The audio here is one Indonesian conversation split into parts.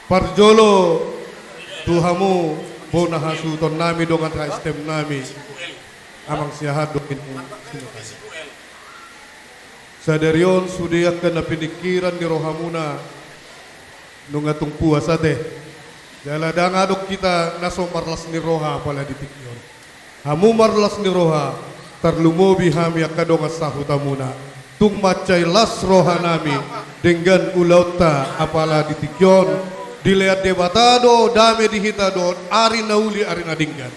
Parjolo Tuhamu bona hasuton nami dongan ka istem nami amang siahat dokin sadarion sudiakan na pinikiran ni rohamuna nung atong puasa teh jaladang adok kita naso marlas ni roha pala ditikyon hamu marlas ni roha tarlumobi hami akadong asahutamuna tung macay las roha nami dengan ulauta apala ditikyon dilihat debatado dame dihitado ari nauli ari nadinggan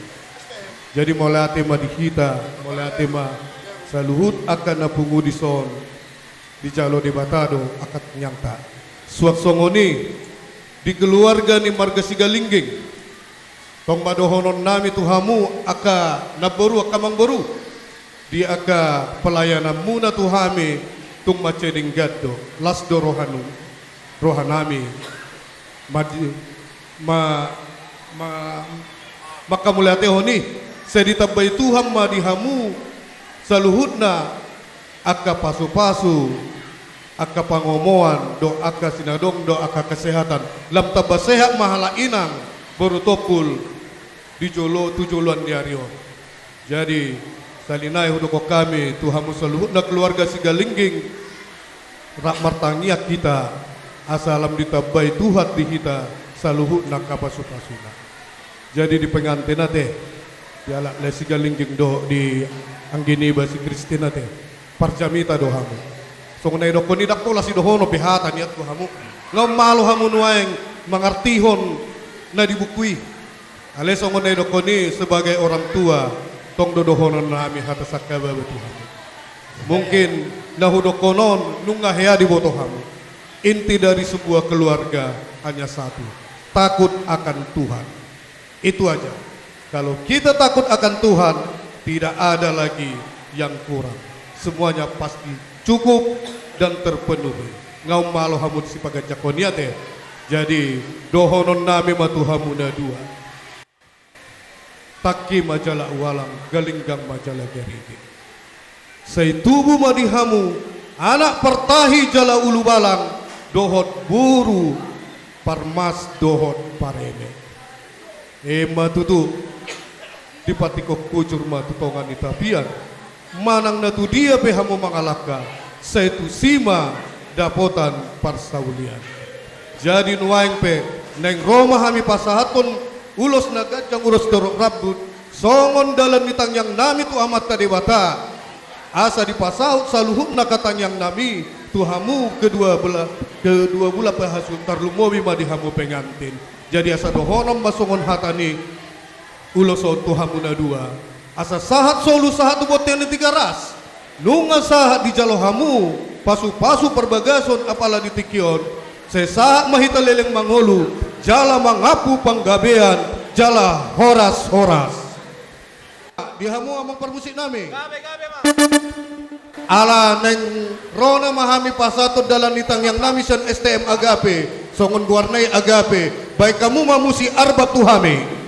jadi mulai tema dihita mulai tema saluhut akan napungudison di calo debatado akan nyangta suak songoni di keluarga ni marga Sigalingging tong madohonon nami tuhamu aka naboru aka mangboru di aka pelayanan muna tuhami tung maceding gaddo lasdo rohanami maka mulai honi saya ditabay Tuhan madihamu saluhutna aka pasu-pasu aka pangomoan do aka sinadong do aka kesehatan lam tabasehat mahala inang baru topul di jolo tujuan diario jadi salinai hudoko kami Tuhamu saluhutna keluarga Sigalingging rak martangiak kita asalam ditabay Tuhan dihita saluhutna kapasu-pasuna jadi di pengantin teh dialak le Sigalingging do di anggini basi Kristina teh parjamita dohamu songonay do koni dakpola si dohono pihatan niat Tuhamu ngam malu hamu nuaeng mangartihon na dibukui ale songonay do koni sebagai orang tua tong dodohonon nami hata sakaba Tuhamu mungkin nahudokonon nunga hea di botohamu inti dari sebuah keluarga hanya satu takut akan Tuhan itu aja kalau kita takut akan Tuhan tidak ada lagi yang kurang semuanya pasti cukup dan terpenuhi ngau malo hamud si pagajakonia teh jadi dohonon nami matuhamuna dua taki majalah walang galinggang majalah gerigi say tubuh madihamu anak pertahi jala ulu balang dohot buru parmas dohot pareme matutu dipatikok kucur matutongan itapian manang natu dia behamu mangalaka saitu sima dapotan parsaulian jadi nuaing pe neng Roma hami pasahaton ulos nagajang ulos dorok rabdut songon dalam nitang yang nami tu amat kadewata asa dipasahut saluhut nakatang yang nami Tuhamu kedua belah pahasun tarlumobi madihamu pengantin jadi asa dohonom basongon hatani uloson Tuhamu na dua asa sahat solu sahat boten tiga ras nunga sahat di jalohamu pasu-pasu perbagason apala ditikyon sesaat mahita leleng mangolu jala mangapu panggabean jala horas-horas dihamu amang permusik nami ala neng rona mahami pasato dalam nitang yang nami san STM Agape songon guarnai Agape baik kamu mamusi arba tuhami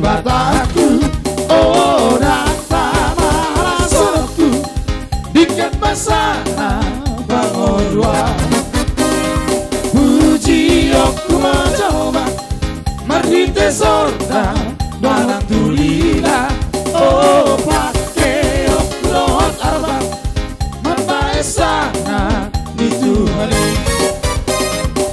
bataku ora sama rasaku dikat basana bangodwa puji aku mencoba mari tesorda barang tulila oh pakai oklot arba membaesana di Tuhan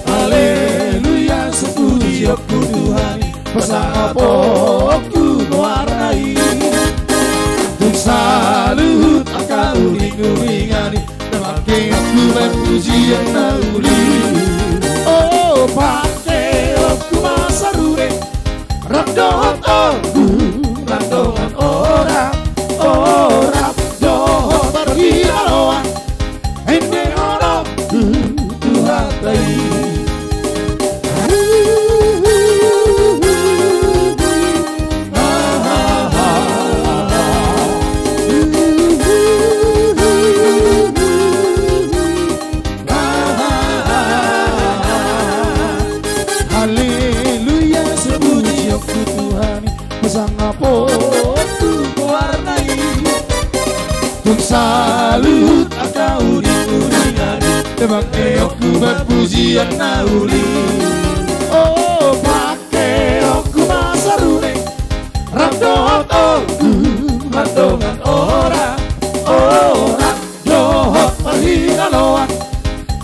haleluya sepuji aku Tuhan pasang aku mewarnai untuk salut akal uring-uringani temakin aku berpuji yang nauli oh pakai aku masa rure randongan aku randongan orang dohot pergi lawan ini orang Tuhan baik salut aka uring-uringan tebak eokku berpujian nauli. Oh pake okku masarune radot okku madongan ora dohot palina loa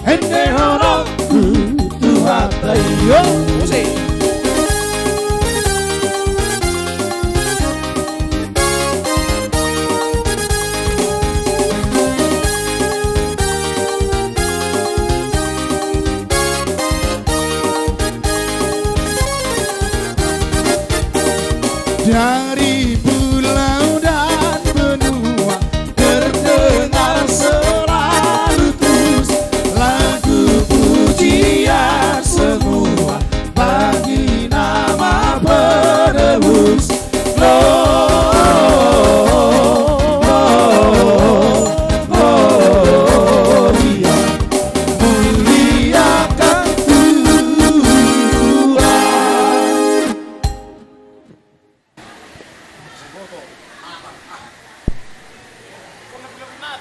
ende honokku Tuhan tayo musik. Dari